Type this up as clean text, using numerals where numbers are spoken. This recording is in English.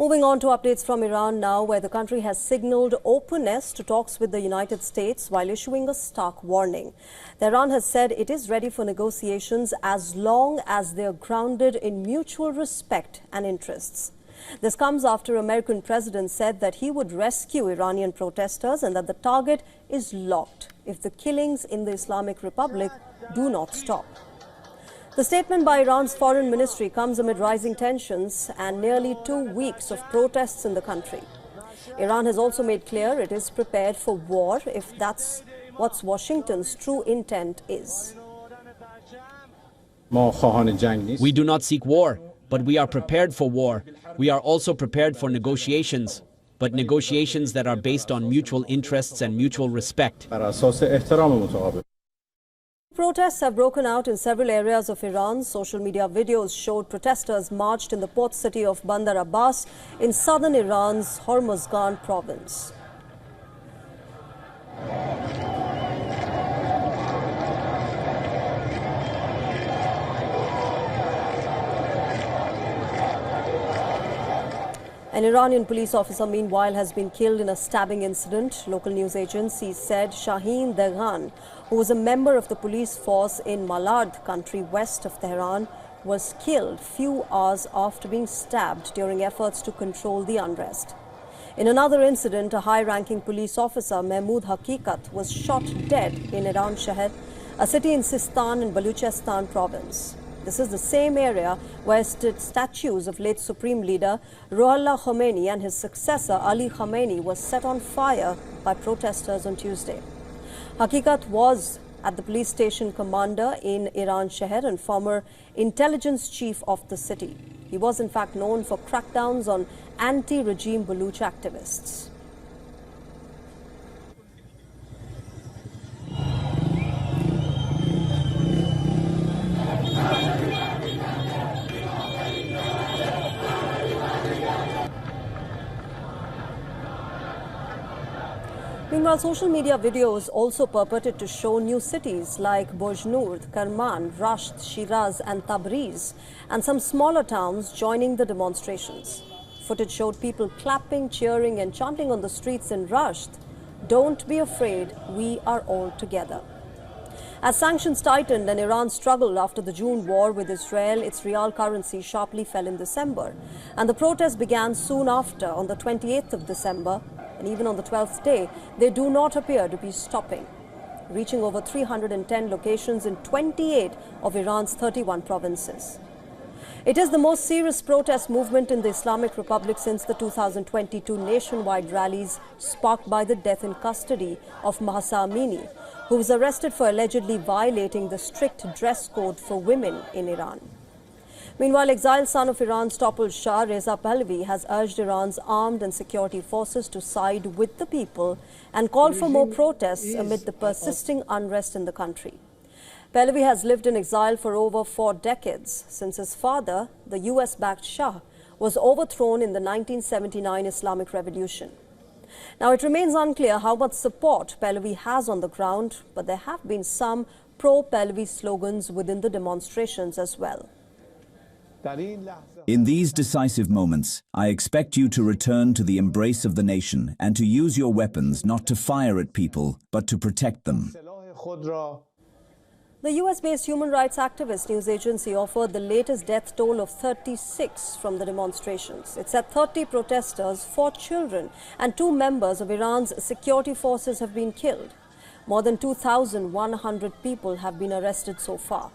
Moving on to updates from Iran now, where the country has signaled openness to talks with the United States while issuing a stark warning. Tehran has said it is ready for negotiations as long as they are grounded in mutual respect and interests. This comes after American president said that he would rescue Iranian protesters and that the target is locked if the killings in the Islamic Republic do not stop. The statement by Iran's foreign ministry comes amid rising tensions and nearly 2 weeks of protests in the country. Iran has also made clear it is prepared for war if that's what Washington's true intent is. We do not seek war, but we are prepared for war. We are also prepared for negotiations, but negotiations that are based on mutual interests and mutual respect. Protests have broken out in several areas of Iran. Social media videos showed protesters marched in the port city of Bandar Abbas in southern Iran's Hormozgan province. An Iranian police officer, meanwhile, has been killed in a stabbing incident. Local news agencies said Shaheen Daghan, who was a member of the police force in Malad country west of Tehran, was killed few hours after being stabbed during efforts to control the unrest. In another incident, a high-ranking police officer, Mahmoud Haqiqat, was shot dead in Iran Sheher, a city in Sistan in Baluchistan province. This is the same area where stood statues of late Supreme Leader Ruhollah Khomeini and his successor Ali Khamenei was set on fire by protesters on Tuesday. Haqiqat was at the police station commander in Iran Sheher and former intelligence chief of the city. He was in fact known for crackdowns on anti-regime Baluch activists. Meanwhile, social media videos also purported to show new cities like Bojnourd, Kerman, Rasht, Shiraz and Tabriz, and some smaller towns joining the demonstrations. Footage showed people clapping, cheering and chanting on the streets in Rasht, "Don't be afraid, we are all together." As sanctions tightened and Iran struggled after the June war with Israel, its real currency sharply fell in December. And the protests began soon after, on the 28th of December. And even on the 12th day, they do not appear to be stopping, reaching over 310 locations in 28 of Iran's 31 provinces. It is the most serious protest movement in the Islamic Republic since the 2022 nationwide rallies sparked by the death in custody of Mahsa Amini, who was arrested for allegedly violating the strict dress code for women in Iran. Meanwhile, exiled son of Iran's toppled Shah, Reza Pahlavi, has urged Iran's armed and security forces to side with the people and called for more protests amid the persisting unrest in the country. Pahlavi has lived in exile for over 4 decades, since his father, the US-backed Shah, was overthrown in the 1979 Islamic Revolution. Now, it remains unclear how much support Pahlavi has on the ground, but there have been some pro-Pahlavi slogans within the demonstrations as well. In these decisive moments, I expect you to return to the embrace of the nation and to use your weapons not to fire at people, but to protect them. The US-based human rights activist news agency offered the latest death toll of 36 from the demonstrations. It said 30 protesters, 4 children and 2 members of Iran's security forces have been killed. More than 2,100 people have been arrested so far.